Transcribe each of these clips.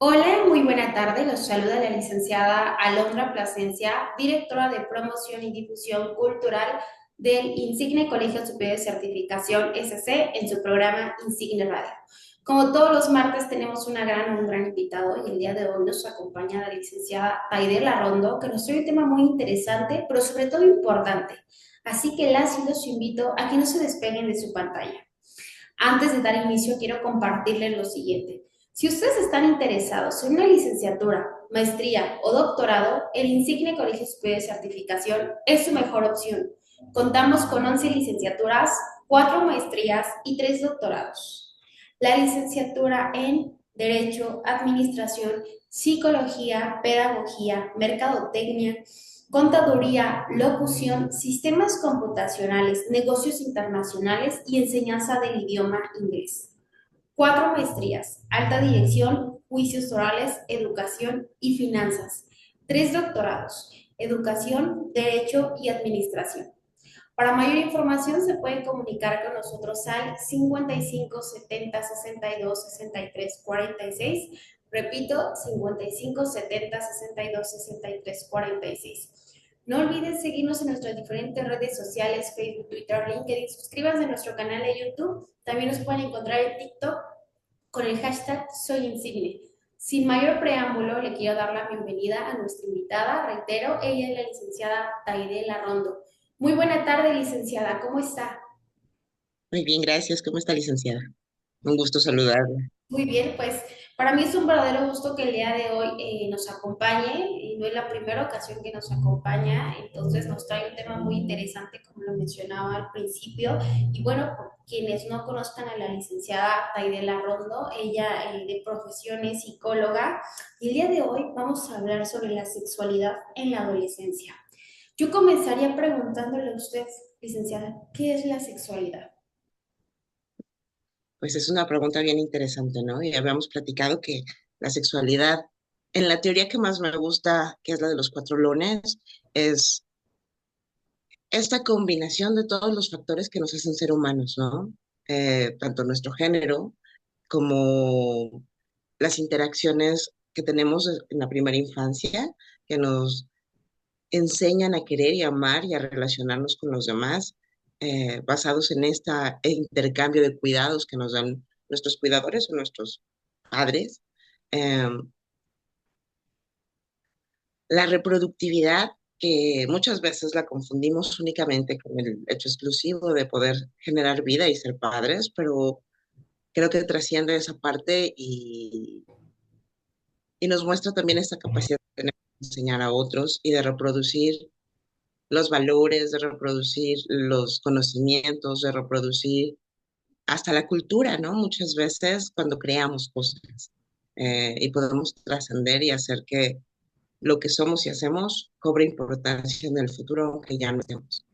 Hola, muy buena tarde. Los saluda la licenciada Alondra Plasencia, directora de Promoción y Difusión Cultural del Insigne Colegio Superior de Certificación SC en su programa Insigne Radio. Como todos los martes tenemos un gran invitado y el día de hoy nos acompaña la licenciada Taide Larrondo, que nos trae un tema muy interesante, pero sobre todo importante. Así que las y los invito a que no se despeguen de su pantalla. Antes de dar inicio, quiero compartirles lo siguiente. Si ustedes están interesados en una licenciatura, maestría o doctorado, el Insigne Colegio Superior de Certificación es su mejor opción. Contamos con 11 licenciaturas, 4 maestrías y 3 doctorados. La licenciatura en Derecho, Administración, Psicología, Pedagogía, Mercadotecnia, Contaduría, Locución, Sistemas Computacionales, Negocios Internacionales y Enseñanza del idioma inglés. 4 maestrías, Alta Dirección, Juicios Orales, Educación y Finanzas. 3 doctorados, Educación, Derecho y Administración. Para mayor información se pueden comunicar con nosotros al 55 70 62 63 46. Repito, 55 70 62 63 46. No olviden seguirnos en nuestras diferentes redes sociales, Facebook, Twitter, LinkedIn. Suscríbanse a nuestro canal de YouTube. También nos pueden encontrar en TikTok con el hashtag Soy Insigne. Sin mayor preámbulo, le quiero dar la bienvenida a nuestra invitada. Reitero, ella es la licenciada Taide Larrondo. Muy buena tarde, licenciada. ¿Cómo está? Muy bien, gracias. ¿Cómo está, licenciada? Un gusto saludarla. Muy bien, pues para mí es un verdadero gusto que el día de hoy nos acompañe. Y no es la primera ocasión que nos acompaña, entonces nos trae un tema muy interesante, como lo mencionaba al principio. Y bueno, por quienes no conozcan a la licenciada Taidela Rondo, ella de profesión es psicóloga. Y el día de hoy vamos a hablar sobre la sexualidad en la adolescencia. Yo comenzaría preguntándole a usted, licenciada, ¿qué es la sexualidad? Pues es una pregunta bien interesante, ¿no? Y habíamos platicado que la sexualidad, en la teoría que más me gusta, que es la de los cuatro lones, es esta combinación de todos los factores que nos hacen ser humanos, ¿no? Tanto nuestro género como las interacciones que tenemos en la primera infancia, que nos enseñan a querer y amar y a relacionarnos con los demás, basados en este intercambio de cuidados que nos dan nuestros cuidadores o nuestros padres. Eh, la reproductividad, que muchas veces la confundimos únicamente con el hecho exclusivo de poder generar vida y ser padres, pero creo que trasciende esa parte y nos muestra también esta capacidad de tener que enseñar a otros y de reproducir los valores, de reproducir los conocimientos, de reproducir hasta la cultura, ¿no? Muchas veces cuando creamos cosas y podemos trascender y hacer que lo que somos y hacemos cobre importancia en el futuro, aunque ya no estemos.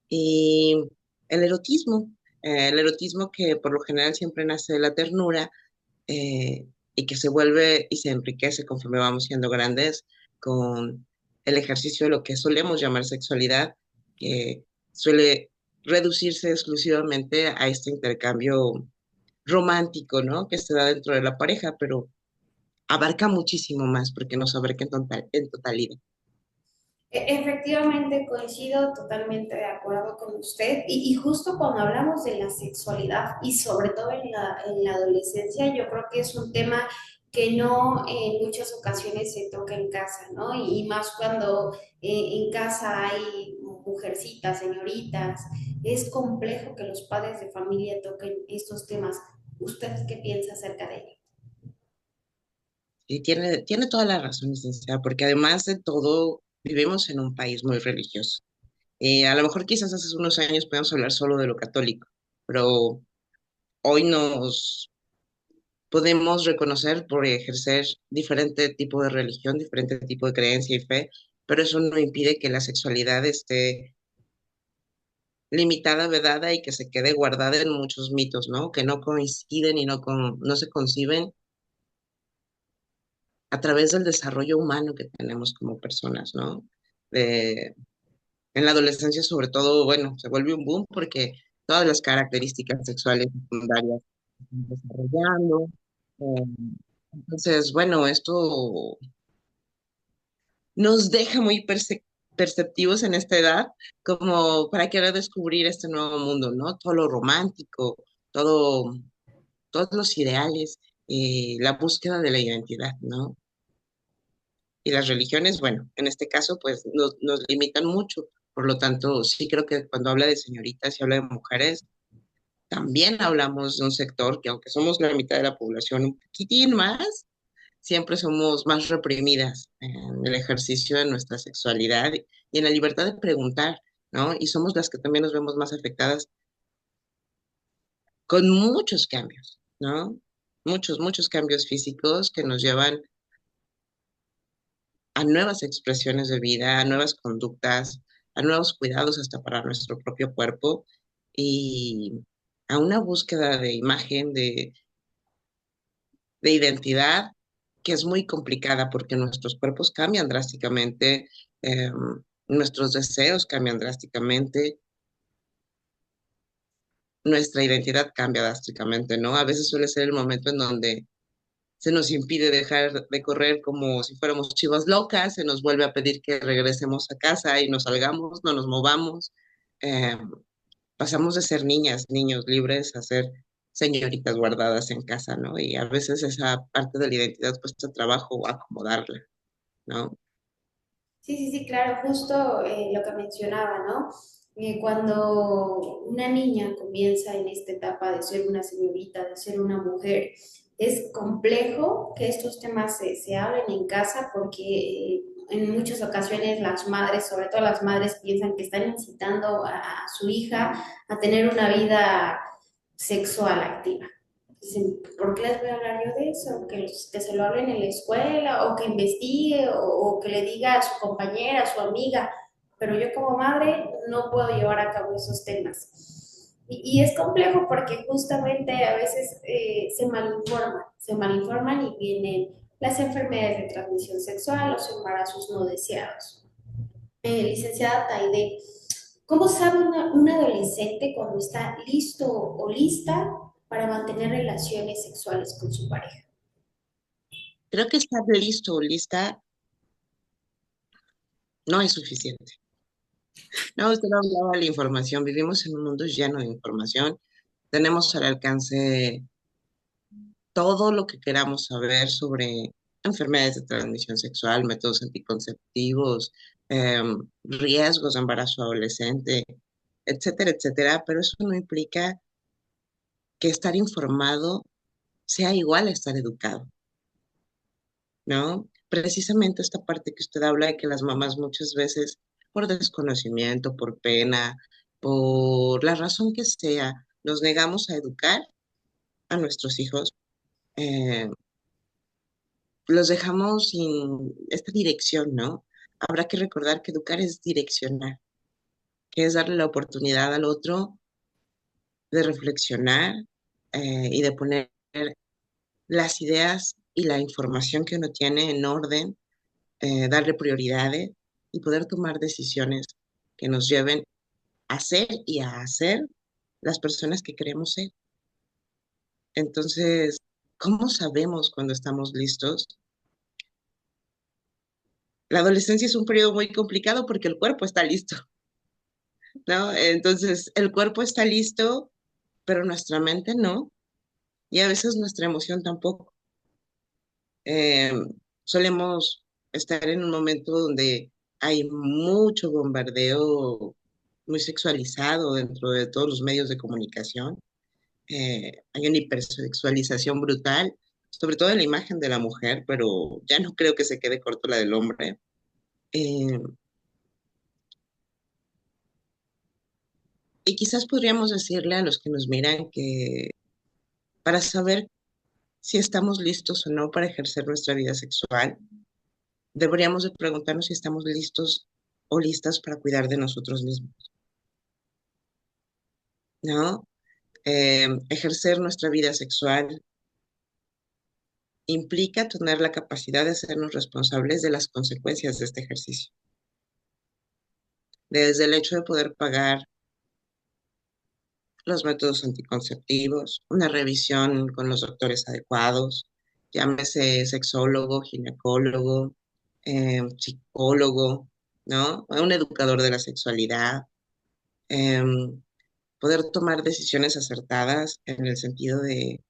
Y el erotismo, el erotismo que por lo general siempre nace de la ternura eh, y que se vuelve y se enriquece conforme vamos siendo grandes con el ejercicio de lo que solemos llamar sexualidad, que suele reducirse exclusivamente a este intercambio romántico, ¿no? Que se da dentro de la pareja, pero abarca muchísimo más porque nos abarca en totalidad. Efectivamente, coincido totalmente de acuerdo con usted y justo cuando hablamos de la sexualidad y sobre todo en la adolescencia, yo creo que es un tema que no en muchas ocasiones se toca en casa, ¿no? Y más cuando en casa hay mujercitas, señoritas, es complejo que los padres de familia toquen estos temas. ¿Usted qué piensa acerca de ello? Y tiene toda la razón, licenciada, porque además de todo, vivimos en un país muy religioso. A lo mejor quizás hace unos años podemos hablar solo de lo católico, pero hoy nos podemos reconocer por ejercer diferente tipo de religión, diferente tipo de creencia y fe, pero eso no impide que la sexualidad esté limitada, vedada y que se quede guardada en muchos mitos, ¿no? Que no coinciden y no se conciben a través del desarrollo humano que tenemos como personas, ¿no? De, en la adolescencia, sobre todo, bueno, se vuelve un boom porque todas las características sexuales secundarias se están desarrollando. Entonces, bueno, esto nos deja muy perceptivos en esta edad como para querer descubrir este nuevo mundo, ¿no? Todo lo romántico, todo, todos los ideales, la búsqueda de la identidad, ¿no? Y las religiones, bueno, en este caso, pues nos limitan mucho. Por lo tanto, sí creo que cuando habla de señoritas y habla de mujeres, también hablamos de un sector que aunque somos la mitad de la población, un poquitín más, siempre somos más reprimidas en el ejercicio de nuestra sexualidad y en la libertad de preguntar, ¿no? Y somos las que también nos vemos más afectadas con muchos cambios, ¿no? Muchos cambios físicos que nos llevan a nuevas expresiones de vida, a nuevas conductas, a nuevos cuidados hasta para nuestro propio cuerpo y a una búsqueda de imagen, de identidad, que es muy complicada porque nuestros cuerpos cambian drásticamente, nuestros deseos cambian drásticamente, nuestra identidad cambia drásticamente, ¿no? A veces suele ser el momento en donde se nos impide dejar de correr como si fuéramos chivas locas, se nos vuelve a pedir que regresemos a casa y nos salgamos, no nos movamos. Eh, Pasamos de ser niñas, niños libres a ser señoritas guardadas en casa, ¿no? Y a veces esa parte de la identidad cuesta trabajo acomodarla, ¿no? Sí, sí, sí, claro, justo lo que mencionaba, ¿no? Cuando una niña comienza en esta etapa de ser una señorita, de ser una mujer, es complejo que estos temas se hablen en casa porque en muchas ocasiones las madres, sobre todo las madres, piensan que están incitando a su hija a tener una vida sexual activa. Dicen, ¿por qué les voy a hablar yo de eso? Que se lo hablen en la escuela o que investigue o que le diga a su compañera, a su amiga, pero yo como madre no puedo llevar a cabo esos temas. Y es complejo porque justamente a veces se malinforman y vienen las enfermedades de transmisión sexual, los embarazos no deseados. Licenciada Taide, ¿cómo sabe un adolescente cuando está listo o lista para mantener relaciones sexuales con su pareja? Creo que estar listo o lista no es suficiente. No, usted hablaba de la información, vivimos en un mundo lleno de información, tenemos al alcance todo lo que queramos saber sobre enfermedades de transmisión sexual, métodos anticonceptivos, riesgos de embarazo adolescente, etcétera, etcétera, pero eso no implica que estar informado sea igual a estar educado, ¿no? Precisamente esta parte que usted habla de que las mamás muchas veces, por desconocimiento, por pena, por la razón que sea, nos negamos a educar a nuestros hijos, eh, los dejamos sin esta dirección, ¿no? Habrá que recordar que educar es direccionar, que es darle la oportunidad al otro de reflexionar y de poner las ideas y la información que uno tiene en orden, darle prioridades y poder tomar decisiones que nos lleven a ser y a hacer las personas que queremos ser. Entonces, ¿cómo sabemos cuando estamos listos? La adolescencia es un periodo muy complicado porque el cuerpo está listo, ¿no? Entonces, el cuerpo está listo, pero nuestra mente no, y a veces nuestra emoción tampoco. Eh, Solemos estar en un momento donde hay mucho bombardeo muy sexualizado dentro de todos los medios de comunicación. Hay una hipersexualización brutal, sobre todo en la imagen de la mujer, pero ya no creo que se quede corto la del hombre. Eh, y quizás podríamos decirle a los que nos miran que para saber si estamos listos o no para ejercer nuestra vida sexual, deberíamos de preguntarnos si estamos listos o listas para cuidar de nosotros mismos, ¿no? Ejercer nuestra vida sexual implica tener la capacidad de hacernos responsables de las consecuencias de este ejercicio. Desde el hecho de poder pagar los métodos anticonceptivos, una revisión con los doctores adecuados, llámese sexólogo, ginecólogo, psicólogo, ¿no? Un educador de la sexualidad, em, poder tomar decisiones acertadas en el sentido de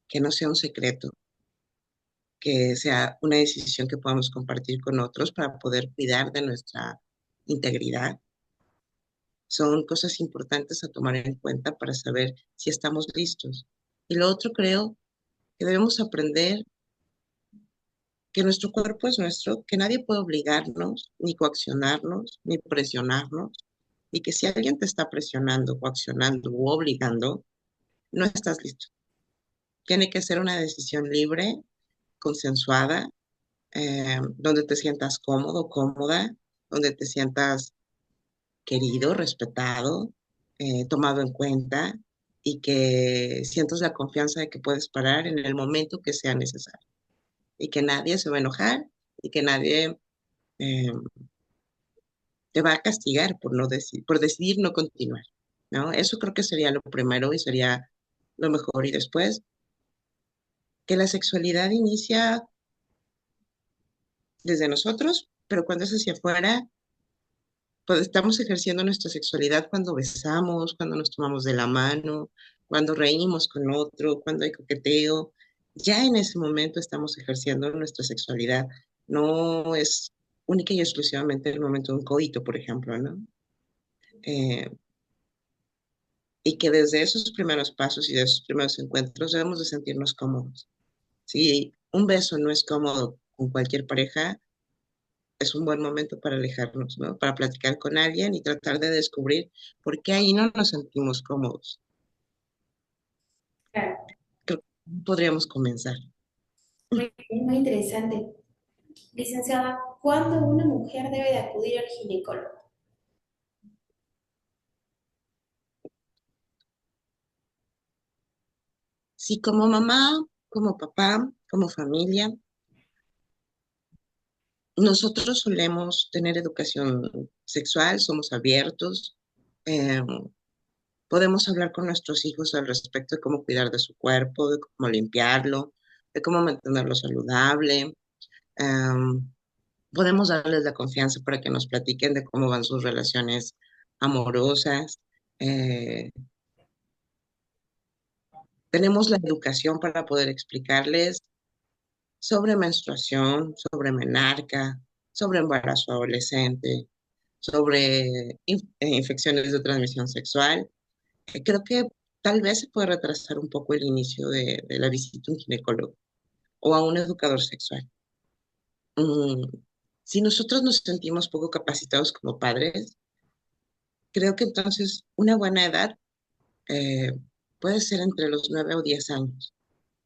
que no sea un secreto, que sea una decisión que podamos compartir con otros para poder cuidar de nuestra integridad. Son cosas importantes a tomar en cuenta para saber si estamos listos. Y lo otro creo que debemos aprender que nuestro cuerpo es nuestro, que nadie puede obligarnos, ni coaccionarnos, ni presionarnos, y que si alguien te está presionando, coaccionando u obligando, no estás listo. Tiene que ser una decisión libre, consensuada, donde te sientas cómodo, cómoda, donde te sientas querido, respetado, tomado en cuenta y que sientas la confianza de que puedes parar en el momento que sea necesario y que nadie se va a enojar y que nadie eh, te va a castigar por no por decidir no continuar, ¿no? Eso creo que sería lo primero y sería lo mejor. Y después, que la sexualidad inicia desde nosotros, pero cuando es hacia afuera, pues estamos ejerciendo nuestra sexualidad cuando besamos, cuando nos tomamos de la mano, cuando reímos con otro, cuando hay coqueteo. Ya en ese momento estamos ejerciendo nuestra sexualidad. No es única y exclusivamente el momento de un coito, por ejemplo, ¿no? Eh, y que desde esos primeros pasos y de esos primeros encuentros debemos de sentirnos cómodos. Si un beso no es cómodo con cualquier pareja, es un buen momento para alejarnos, ¿no? Para platicar con alguien y tratar de descubrir por qué ahí no nos sentimos cómodos. Claro, Creo que podríamos comenzar. muy, muy interesante. Licenciada, ¿cuándo una mujer debe de acudir al ginecólogo? Si como mamá, como papá, como familia, nosotros solemos tener educación sexual, somos abiertos, eh, podemos hablar con nuestros hijos al respecto de cómo cuidar de su cuerpo, de cómo limpiarlo, de cómo mantenerlo saludable. Em, Podemos darles la confianza para que nos platiquen de cómo van sus relaciones amorosas. Eh, Tenemos la educación para poder explicarles sobre menstruación, sobre menarca, sobre embarazo adolescente, sobre infecciones de transmisión sexual. Creo que tal vez se puede retrasar un poco el inicio de la visita a un ginecólogo o a un educador sexual. Mm, si nosotros nos sentimos poco capacitados como padres, creo que entonces una buena edad eh, puede ser entre los 9 o 10 años,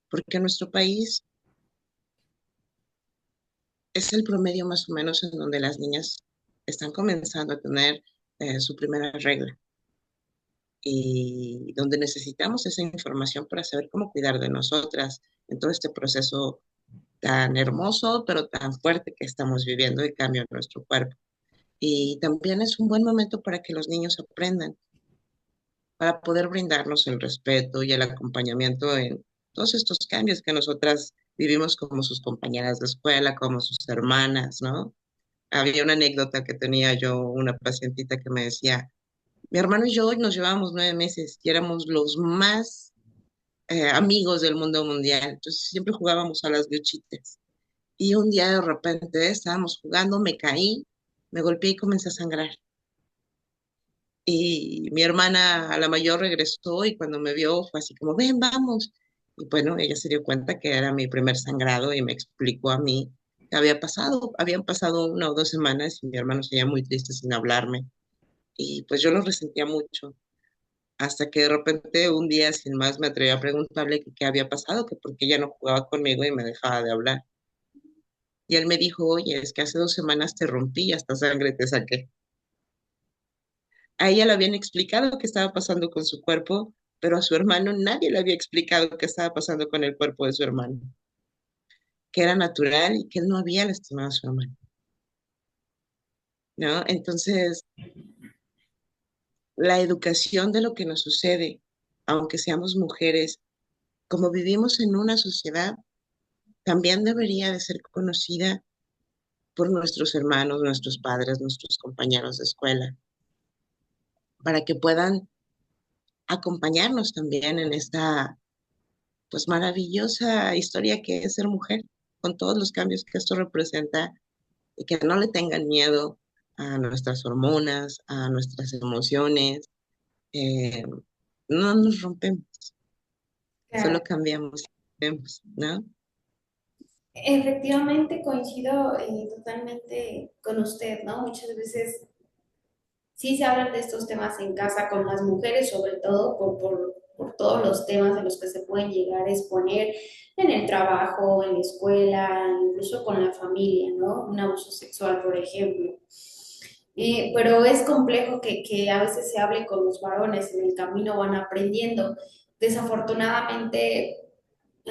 porque en nuestro país es el promedio más o menos en donde las niñas están comenzando a tener su primera regla y donde necesitamos esa información para saber cómo cuidar de nosotras en todo este proceso tan hermoso, pero tan fuerte que estamos viviendo de cambio en nuestro cuerpo. Y también es un buen momento para que los niños aprendan, para poder brindarnos el respeto y el acompañamiento en todos estos cambios que nosotras vivimos como sus compañeras de escuela, como sus hermanas, ¿no? Había una anécdota que tenía yo, una pacientita que me decía, mi hermano y yo nos llevábamos 9 meses y éramos los más amigos del mundo mundial, entonces siempre jugábamos a las luchitas. Y un día de repente estábamos jugando, me caí, me golpeé y comencé a sangrar. Y mi hermana, a la mayor, regresó y cuando me vio fue así como, ven, vamos. Y bueno, ella se dio cuenta que era mi primer sangrado y me explicó a mí qué había pasado. Habían pasado 1 o 2 semanas y mi hermano seguía muy triste sin hablarme. Y pues yo lo resentía mucho. Hasta que de repente un día sin más me atreví a preguntarle que qué había pasado, que por qué ella no jugaba conmigo y me dejaba de hablar. Y él me dijo, oye, es que hace 2 semanas te rompí y hasta sangre te saqué. A ella le habían explicado qué estaba pasando con su cuerpo, pero a su hermano nadie le había explicado qué estaba pasando con el cuerpo de su hermano, que era natural y que él no había lastimado a su hermano, ¿no? Entonces, la educación de lo que nos sucede, aunque seamos mujeres, como vivimos en una sociedad, también debería de ser conocida por nuestros hermanos, nuestros padres, nuestros compañeros de escuela, para que puedan acompañarnos también en esta pues maravillosa historia que es ser mujer, con todos los cambios que esto representa y que no le tengan miedo a nuestras hormonas, a nuestras emociones. eh, no nos rompemos, solo Claro. cambiamos, ¿no? Efectivamente, coincido totalmente con usted, ¿no? Muchas veces sí se hablan de estos temas en casa con las mujeres, sobre todo por todos los temas de los que se pueden llegar a exponer en el trabajo, en la escuela, incluso con la familia, ¿no? Un abuso sexual, por ejemplo. Pero es complejo que a veces se hable con los varones, en el camino van aprendiendo. Desafortunadamente,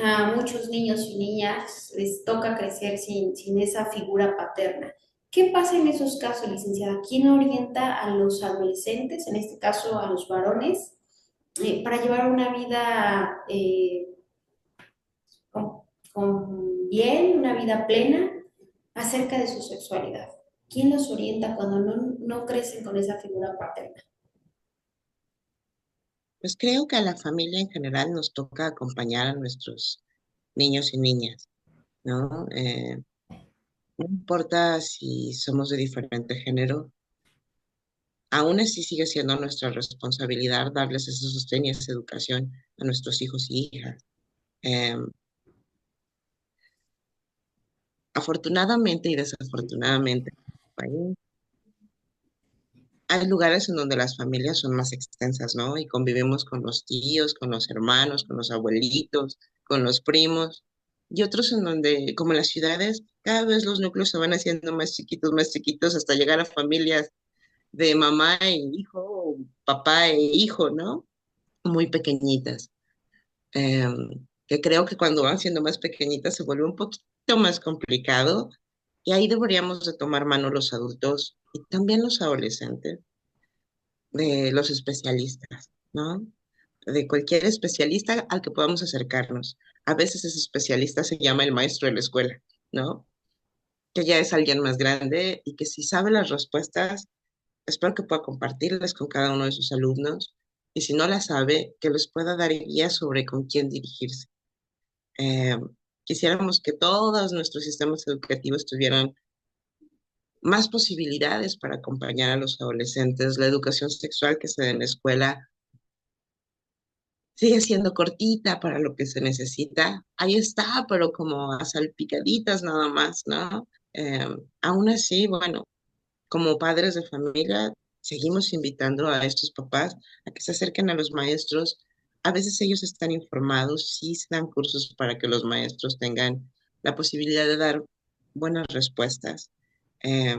a muchos niños y niñas les toca crecer sin esa figura paterna. ¿Qué pasa en esos casos, licenciada? ¿Quién orienta a los adolescentes, en este caso a los varones, para llevar una vida con, con bien, una vida plena acerca de su sexualidad? ¿Quién los orienta cuando no crecen con esa figura paterna? Pues creo que a la familia en general nos toca acompañar a nuestros niños y niñas, ¿no? No importa si somos de diferente género, aún así sigue siendo nuestra responsabilidad darles ese sostén y esa educación a nuestros hijos y hijas. Eh, Afortunadamente y desafortunadamente, hay lugares en donde las familias son más extensas, ¿no? Y convivimos con los tíos, con los hermanos, con los abuelitos, con los primos, y otros en donde, como en las ciudades, cada vez los núcleos se van haciendo más chiquitos, hasta llegar a familias de mamá e hijo, o papá e hijo, ¿no? Muy pequeñitas. Que creo que cuando van siendo más pequeñitas se vuelve un poquito más complicado, y ahí deberíamos de tomar mano los adultos y también los adolescentes de los especialistas, ¿no? De cualquier especialista al que podamos acercarnos. A veces ese especialista se llama el maestro de la escuela, ¿no? Que ya es alguien más grande y que si sabe las respuestas, espero que pueda compartirlas con cada uno de sus alumnos, y si no las sabe, que les pueda dar guías sobre con quién dirigirse. Eh, Quisiéramos que todos nuestros sistemas educativos tuvieran más posibilidades para acompañar a los adolescentes. La educación sexual que se da en la escuela sigue siendo cortita para lo que se necesita. Ahí está, pero como a salpicaditas nada más, ¿no? Eh, Aún así, bueno, como padres de familia, seguimos invitando a estos papás a que se acerquen a los maestros. A veces ellos están informados, sí se dan cursos para que los maestros tengan la posibilidad de dar buenas respuestas. Eh,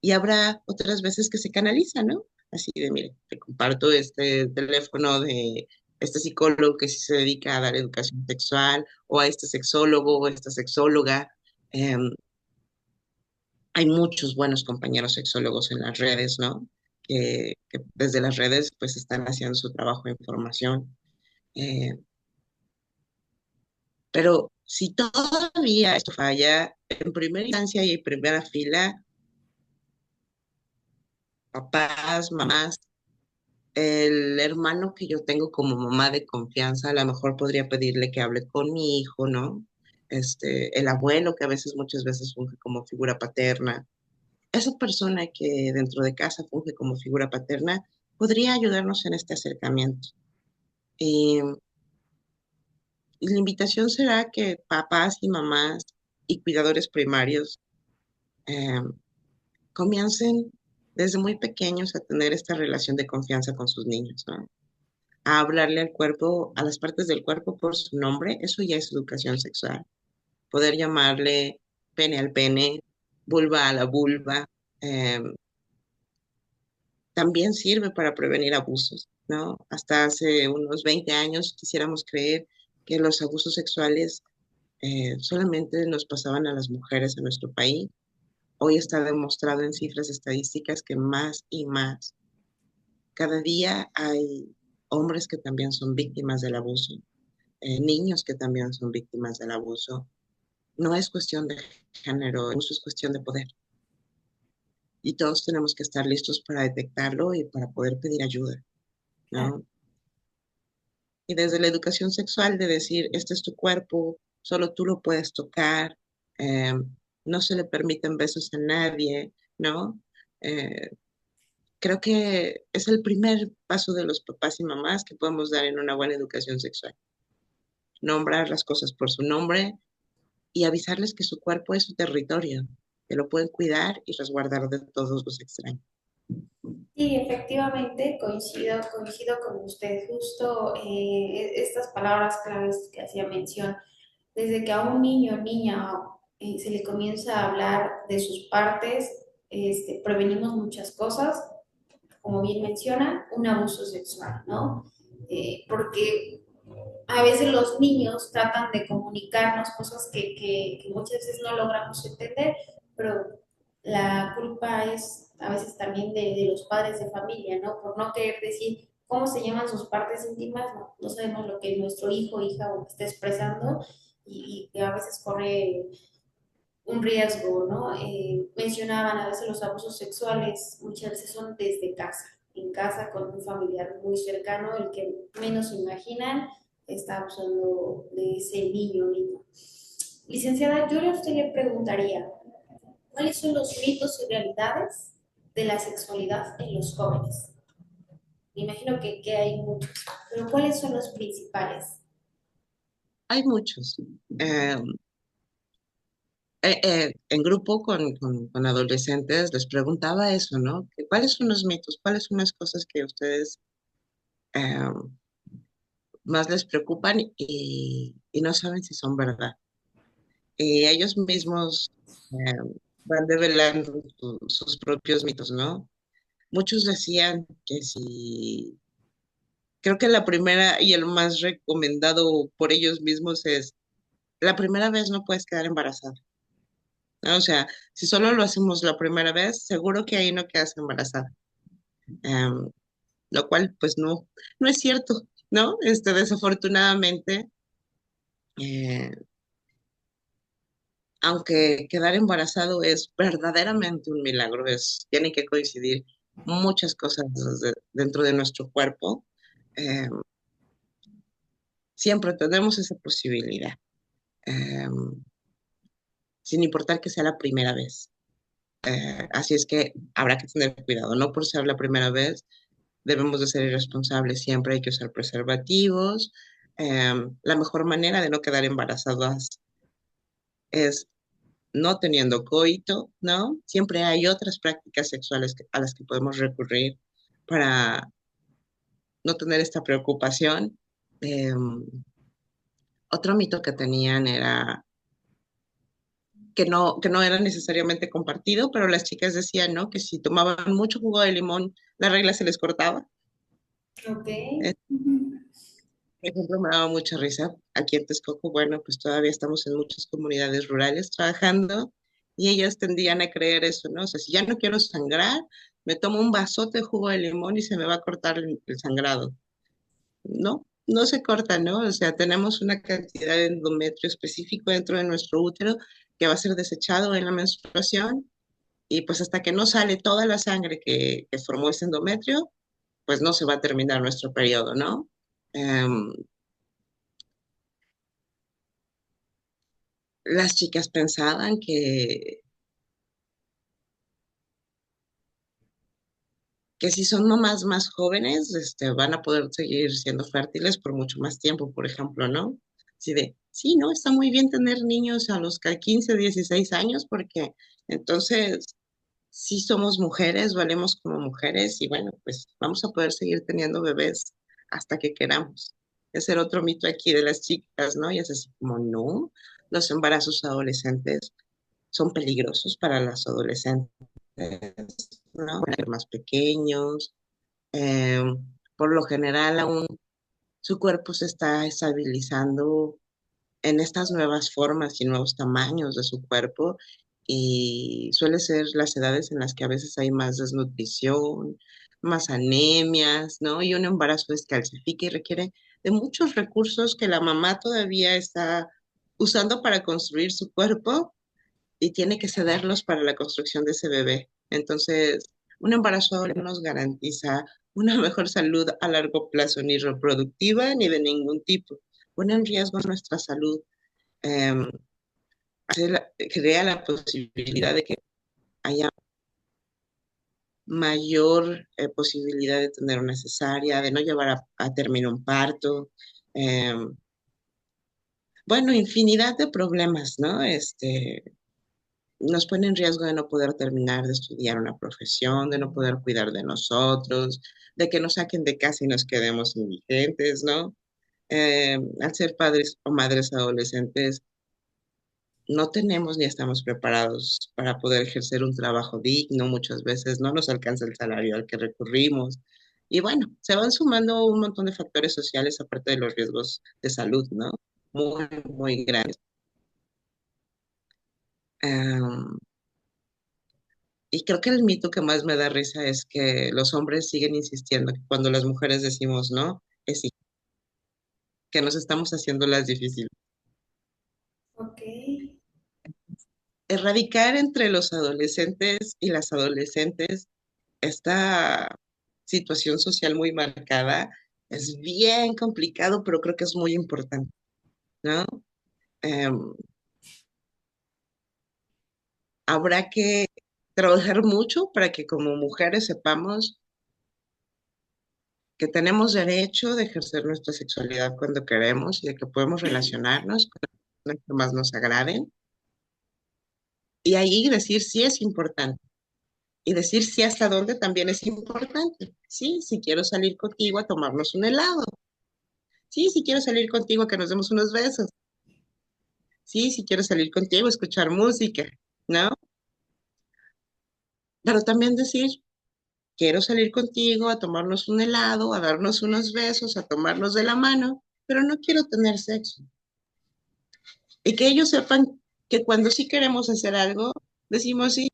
y habrá otras veces que se canaliza, ¿no? Así de, mire, te comparto este teléfono de este psicólogo que sí se dedica a dar educación sexual, o a este sexólogo o esta sexóloga. Eh, Hay muchos buenos compañeros sexólogos en las redes, ¿no? Que desde las redes pues están haciendo su trabajo de información. Eh, pero si todavía esto falla, en primera instancia y en primera fila, papás, mamás, el hermano que yo tengo como mamá de confianza, a lo mejor podría pedirle que hable con mi hijo, ¿no? El abuelo, que a veces, muchas veces funge como figura paterna. Esa persona que dentro de casa funge como figura paterna podría ayudarnos en este acercamiento. Y, y la invitación será que papás y mamás y cuidadores primarios eh, comiencen desde muy pequeños a tener esta relación de confianza con sus niños, ¿no? A hablarle al cuerpo, a las partes del cuerpo por su nombre. Eso ya es educación sexual. Poder llamarle pene al pene, vulva a la vulva, eh, también sirve para prevenir abusos, ¿no? Hasta hace unos 20 años quisiéramos creer que los abusos sexuales solamente nos pasaban a las mujeres en nuestro país. Hoy está demostrado en cifras estadísticas que más y más, cada día hay hombres que también son víctimas del abuso. niños que también son víctimas del abuso. No es cuestión de género, el abuso es cuestión de poder. Y todos tenemos que estar listos para detectarlo y para poder pedir ayuda, ¿no? Y desde la educación sexual de decir, este es tu cuerpo, solo tú lo puedes tocar, eh, no se le permiten besos a nadie, ¿no? Eh, Creo que es el primer paso de los papás y mamás que podemos dar en una buena educación sexual. Nombrar las cosas por su nombre y avisarles que su cuerpo es su territorio, que lo pueden cuidar y resguardar de todos los extraños. Sí, efectivamente, coincido con usted. Justo estas palabras claves que hacía mención, desde que a un niño o niña se le comienza a hablar de sus partes, prevenimos muchas cosas, como bien menciona, un abuso sexual, ¿no? Porque a veces los niños tratan de comunicarnos cosas que muchas veces no logramos entender, pero la culpa es a veces también de los padres de familia, ¿no? Por no querer decir cómo se llaman sus partes íntimas, no sabemos lo que nuestro hijo o hija está expresando y que a veces corre un riesgo, ¿no? Mencionaban a veces los abusos sexuales, muchas veces son desde casa, en casa con un familiar muy cercano, el que menos imaginan está abusando de ese niño o niña. Licenciada, yo a usted le preguntaría, ¿cuáles son los mitos y realidades de la sexualidad en los jóvenes? Me imagino que hay muchos, pero ¿cuáles son los principales? Hay muchos. Eh, en grupo con adolescentes les preguntaba eso, ¿no? ¿Cuáles son los mitos? ¿Cuáles son las cosas que a ustedes eh, más les preocupan y no saben si son verdad? Y ellos mismos van develando sus propios mitos, ¿no? Muchos decían que si, creo que la primera y el más recomendado por ellos mismos es, la primera vez no puedes quedar embarazada, ¿no? O sea, si solo lo hacemos la primera vez, seguro que ahí no quedas embarazada. Em, lo cual, pues no es cierto, ¿no? Desafortunadamente, eh, aunque quedar embarazado es verdaderamente un milagro, tienen que coincidir muchas cosas dentro de nuestro cuerpo, eh, siempre tenemos esa posibilidad, eh, sin importar que sea la primera vez. Así es que habrá que tener cuidado, no por ser la primera vez, debemos de ser irresponsables, siempre hay que usar preservativos. La mejor manera de no quedar embarazadas es no teniendo coito, ¿no? Siempre hay otras prácticas sexuales a las que podemos recurrir para no tener esta preocupación. Eh, Otro mito que tenían era que no era necesariamente compartido, pero las chicas decían, ¿no? Que si tomaban mucho jugo de limón, la regla se les cortaba. Ok. Eh, por ejemplo, me daba mucha risa. Aquí en Texcoco, bueno, pues todavía estamos en muchas comunidades rurales trabajando y ellas tendían a creer eso, ¿no? O sea, si ya no quiero sangrar, me tomo un vasote de jugo de limón y se me va a cortar el sangrado. No, no se corta, ¿no? O sea, tenemos una cantidad de endometrio específico dentro de nuestro útero que va a ser desechado en la menstruación y pues hasta que no sale toda la sangre que formó ese endometrio, pues no se va a terminar nuestro periodo, ¿no? Em, las chicas pensaban que si son mamás más jóvenes, van a poder seguir siendo fértiles por mucho más tiempo, por ejemplo, ¿no? Así de, sí, ¿no? Está muy bien tener niños a los 15, 16 años porque entonces sí somos mujeres, valemos como mujeres y bueno, pues vamos a poder seguir teniendo bebés hasta que queramos. Ese era otro mito aquí de las chicas, ¿no? Y es así como, no, los embarazos adolescentes son peligrosos para las adolescentes, ¿no? Más pequeños, eh, por lo general aún su cuerpo se está estabilizando en estas nuevas formas y nuevos tamaños de su cuerpo y suele ser las edades en las que a veces hay más desnutrición, más anemias, ¿no? Y un embarazo descalcifica y requiere de muchos recursos que la mamá todavía está usando para construir su cuerpo y tiene que cederlos para la construcción de ese bebé. Entonces, un embarazo no nos garantiza una mejor salud a largo plazo, ni reproductiva ni de ningún tipo. Pone en riesgo nuestra salud, eh, crea la posibilidad de que haya mayor posibilidad de tener una cesárea, de no llevar a término un parto. eh, bueno, infinidad de problemas, ¿no? Nos pone en riesgo de no poder terminar de estudiar una profesión, de no poder cuidar de nosotros, de que nos saquen de casa y nos quedemos indigentes, ¿no? Al ser padres o madres adolescentes, no tenemos ni estamos preparados para poder ejercer un trabajo digno, muchas veces no nos alcanza el salario al que recurrimos. Y bueno, se van sumando un montón de factores sociales aparte de los riesgos de salud, ¿no? Muy, muy grandes. Am, y creo que el mito que más me da risa es que los hombres siguen insistiendo que cuando las mujeres decimos no, es sí, que nos estamos haciendo las difíciles. Ok. Erradicar entre los adolescentes y las adolescentes esta situación social muy marcada es bien complicado, pero creo que es muy importante, ¿no? Em, Habrá que trabajar mucho para que como mujeres sepamos que tenemos derecho de ejercer nuestra sexualidad cuando queremos y de que podemos relacionarnos con las personas que más nos agraden. Y ahí decir sí es importante. Y decir sí hasta dónde también es importante. Sí, si quiero salir contigo a tomarnos un helado. Sí, si quiero salir contigo a que nos demos unos besos. Sí, si quiero salir contigo a escuchar música, ¿no? Pero también decir, quiero salir contigo a tomarnos un helado, a darnos unos besos, a tomarnos de la mano, pero no quiero tener sexo. Y que ellos sepan que cuando sí queremos hacer algo, decimos sí.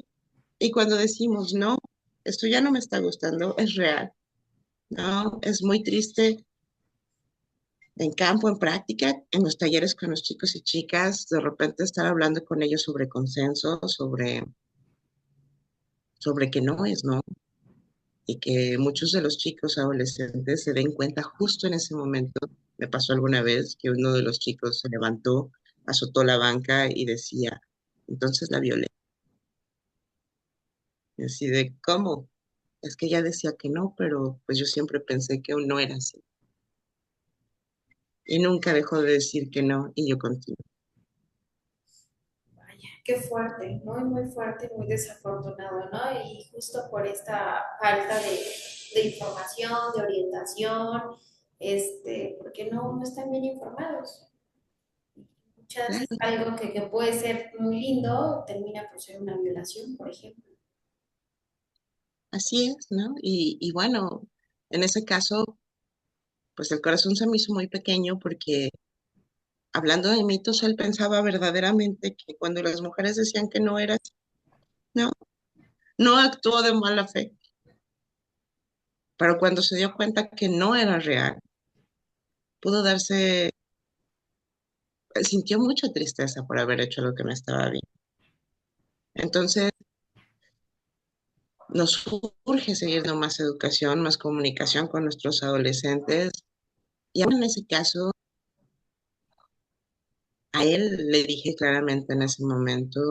Y cuando decimos no, esto ya no me está gustando, es real, ¿no? Es muy triste en campo, en práctica, en los talleres con los chicos y chicas, de repente estar hablando con ellos sobre consenso, sobre que no es no, y que muchos de los chicos adolescentes se den cuenta justo en ese momento. Me pasó alguna vez que uno de los chicos se levantó, azotó la banca y decía, entonces la violé. Y así de, ¿cómo? Es que ella decía que no, pero pues yo siempre pensé que no era así. Y nunca dejó de decir que no, y yo continué. Vaya, qué fuerte, muy fuerte, muy desafortunado, ¿no? Y justo por esta falta de información, de orientación, porque no están bien informados. Muchas Claro, algo que puede ser muy lindo termina por ser una violación, por ejemplo. así es, ¿no? Y bueno, en ese caso, pues el corazón se me hizo muy pequeño porque hablando de mitos, él pensaba verdaderamente que cuando las mujeres decían que no era así, no, no actuó de mala fe, pero cuando se dio cuenta que no era real, pudo darse, sintió mucha tristeza por haber hecho lo que no estaba bien. Entonces, nos urge seguir dando más educación, más comunicación con nuestros adolescentes. Y en ese caso, a él le dije claramente en ese momento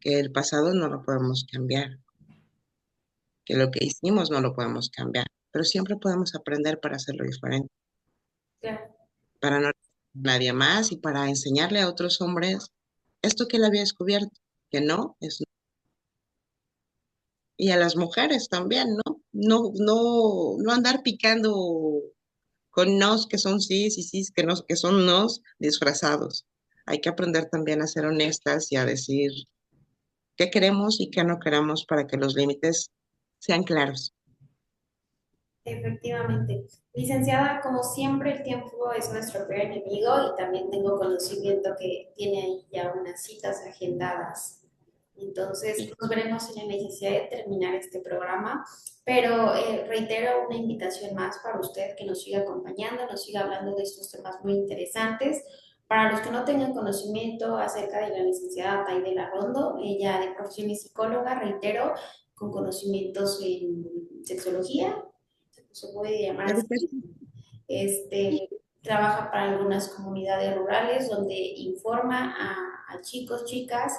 que el pasado no lo podemos cambiar, que lo que hicimos no lo podemos cambiar, pero siempre podemos aprender para hacerlo diferente, Claro, para no nadie más y para enseñarle a otros hombres esto que él había descubierto, que no es no. Y a las mujeres también, ¿no? No andar picando con nos que son sí y sí que, no, que son nos disfrazados. Hay que aprender también a ser honestas y a decir qué queremos y qué no queremos para que los límites sean claros. efectivamente. Licenciada, como siempre, el tiempo es nuestro peor enemigo y también tengo conocimiento que tiene ahí ya unas citas agendadas. Entonces, Sí. nos veremos en la necesidad de terminar este programa, pero reitero una invitación más para usted que nos siga acompañando, nos siga hablando de estos temas muy interesantes. Para los que no tengan conocimiento acerca de la licenciada Taide Rondo, ella de profesión es psicóloga, reitero, con conocimientos en sexología, se puede llamar así. Educación. Este, trabaja para algunas comunidades rurales donde informa a chicos, chicas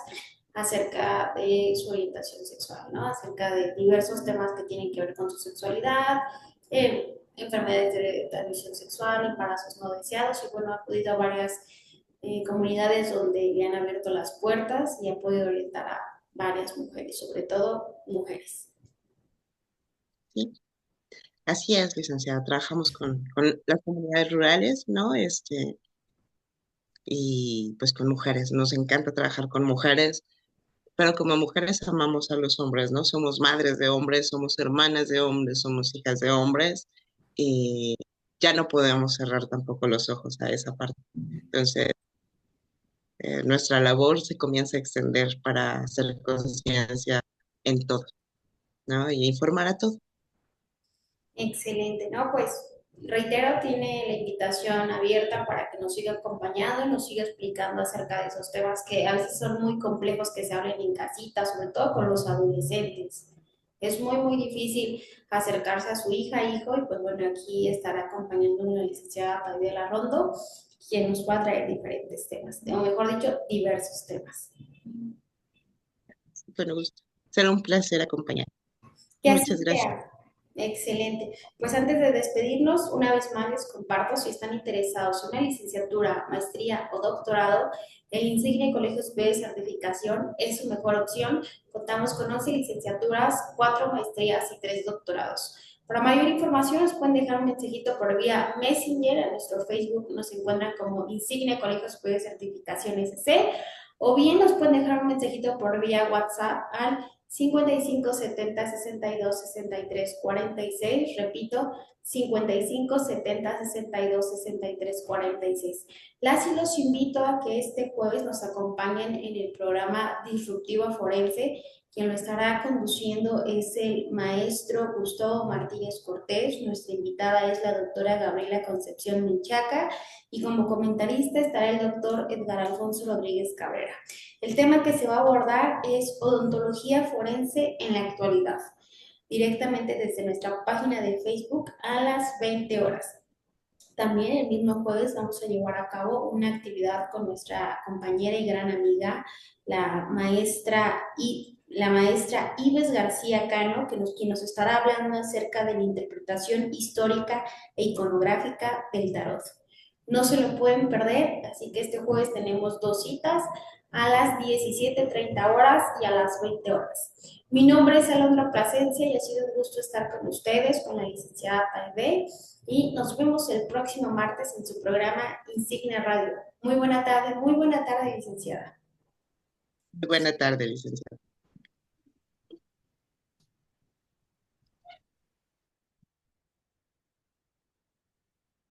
acerca de su orientación sexual, ¿no? Acerca de diversos temas que tienen que ver con su sexualidad, enfermedades de transmisión sexual, embarazos no deseados, y bueno, ha acudido a varias comunidades donde le han abierto las puertas y ha podido orientar a varias mujeres, sobre todo mujeres. Sí. Así es, licenciada. Trabajamos con las comunidades rurales, ¿no? Y pues con mujeres. Nos encanta trabajar con mujeres, pero como mujeres amamos a los hombres, ¿no? Somos madres de hombres, somos hermanas de hombres, somos hijas de hombres y ya no podemos cerrar tampoco los ojos a esa parte. Entonces, nuestra labor se comienza a extender para hacer conciencia en todo, ¿no? Y informar a todo. Excelente, ¿no? Pues reitero, tiene la invitación abierta para que nos siga acompañando y nos siga explicando acerca de esos temas que a veces son muy complejos que se hablen en casita, sobre todo con los adolescentes. Es muy, muy difícil acercarse a su hija, hijo, y pues bueno, aquí estará acompañándonos la licenciada Paidela Rondo, quien nos va a traer diferentes temas, o mejor dicho, diversos temas. Bueno, gusto. Será un placer acompañar. Que así Muchas gracias. sea. Excelente. Pues antes de despedirnos, una vez más les comparto, si están interesados en una licenciatura, maestría o doctorado, el Insigne Colegio Superior de Certificación es su mejor opción. Contamos con 11 licenciaturas, 4 maestrías y 3 doctorados. Para mayor información nos pueden dejar un mensajito por vía Messenger, a nuestro Facebook nos encuentran como Insigne Colegio Superior de Certificación SC, o bien nos pueden dejar un mensajito por vía WhatsApp al 55 70 62 63 46, repito, 55 70 62 63 46. Las y los invito a que este jueves nos acompañen en el programa Disruptiva Forense. Quien lo estará conduciendo es el maestro Gustavo Martínez Cortés. Nuestra invitada es la doctora Gabriela Concepción Menchaca y como comentarista estará el doctor Edgar Alfonso Rodríguez Cabrera. El tema que se va a abordar es odontología forense en la actualidad, directamente desde nuestra página de Facebook a las 20 horas. También el mismo jueves vamos a llevar a cabo una actividad con nuestra compañera y gran amiga, la maestra Ives García Cano, quien nos estará hablando acerca de la interpretación histórica e iconográfica del tarot. No se lo pueden perder, así que este jueves tenemos 2 citas a las 17:30 horas y a las 20 horas. Mi nombre es Alondra Plasencia y ha sido un gusto estar con ustedes, con la licenciada Taibé, y nos vemos el próximo martes en su programa Insignia Radio. Muy buena tarde, licenciada. Buena tarde, licenciada.